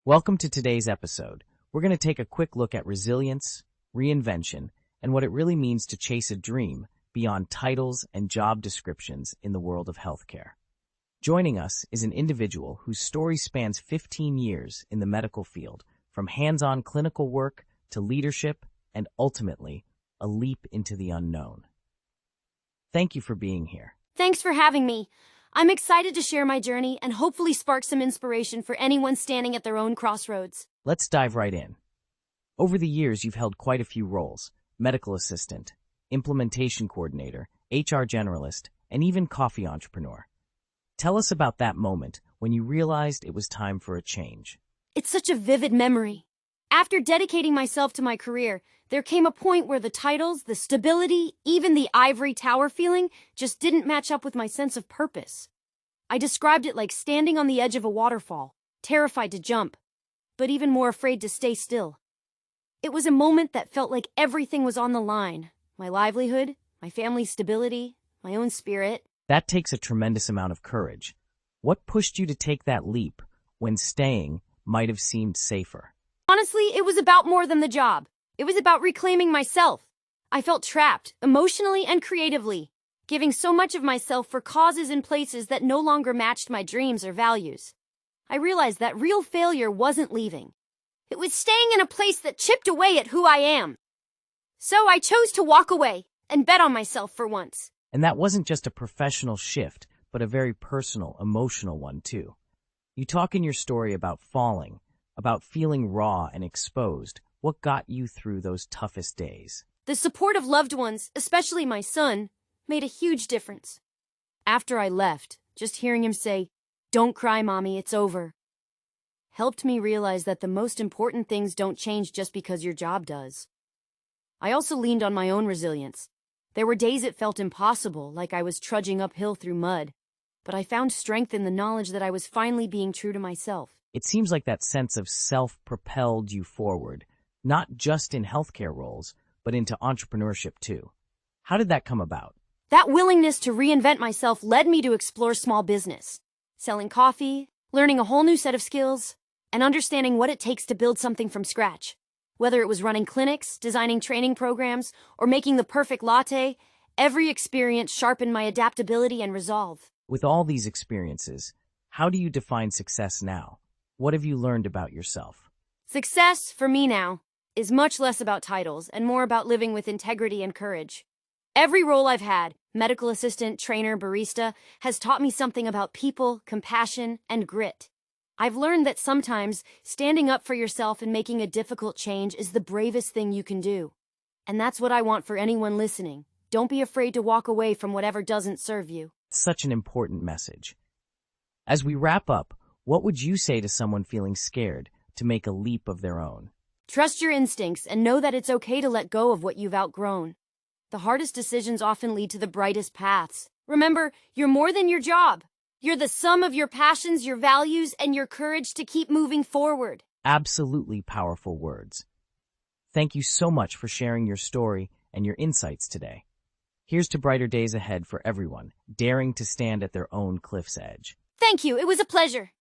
Welcome to today's episode. We're going to take a quick look at resilience, reinvention, and what it really means to chase a dream beyond titles and job descriptions in the world of healthcare. Joining us is an individual whose story spans 15 years in the medical field, from hands-on clinical work to leadership and ultimately a leap into the unknown. Thank you for being here. Thanks for having me. I'm excited to share my journey and hopefully spark some inspiration for anyone standing at their own crossroads. Let's dive right in. Over the years, you've held quite a few roles: medical assistant, implementation coordinator, HR generalist, and even coffee entrepreneur. Tell us about that moment when you realized it was time for a change. It's such a vivid memory. After dedicating myself to my career, there came a point where the titles, the stability, even the ivory tower feeling just didn't match up with my sense of purpose. I described it like standing on the edge of a waterfall, terrified to jump, but even more afraid to stay still. It was a moment that felt like everything was on the line: my livelihood, my family's stability, my own spirit. That takes a tremendous amount of courage. What pushed you to take that leap when staying might have seemed safer? Honestly, it was about more than the job. It was about reclaiming myself. I felt trapped, emotionally and creatively, giving so much of myself for causes and places that no longer matched my dreams or values. I realized that real failure wasn't leaving. It was staying in a place that chipped away at who I am. So I chose to walk away and bet on myself for once. And that wasn't just a professional shift, but a very personal, emotional one too. You talk in your story about falling, about feeling raw and exposed. What got you through those toughest days? The support of loved ones, especially my son, made a huge difference. After I left, just hearing him say, "Don't cry, Mommy, it's over," helped me realize that the most important things don't change just because your job does. I also leaned on my own resilience. There were days it felt impossible, like I was trudging uphill through mud, but I found strength in the knowledge that I was finally being true to myself. It seems like that sense of self propelled you forward, not just in healthcare roles, but into entrepreneurship too. How did that come about? That willingness to reinvent myself led me to explore small business, selling coffee, learning a whole new set of skills, and understanding what it takes to build something from scratch. Whether it was running clinics, designing training programs, or making the perfect latte, every experience sharpened my adaptability and resolve. With all these experiences, how do you define success now? What have you learned about yourself? Success, for me now, is much less about titles and more about living with integrity and courage. Every role I've had, medical assistant, trainer, barista, has taught me something about people, compassion, and grit. I've learned that sometimes standing up for yourself and making a difficult change is the bravest thing you can do. And that's what I want for anyone listening. Don't be afraid to walk away from whatever doesn't serve you. Such an important message. As we wrap up, what would you say to someone feeling scared to make a leap of their own? Trust your instincts and know that it's okay to let go of what you've outgrown. The hardest decisions often lead to the brightest paths. Remember, you're more than your job. You're the sum of your passions, your values, and your courage to keep moving forward. Absolutely powerful words. Thank you so much for sharing your story and your insights today. Here's to brighter days ahead for everyone, daring to stand at their own cliff's edge. Thank you. It was a pleasure.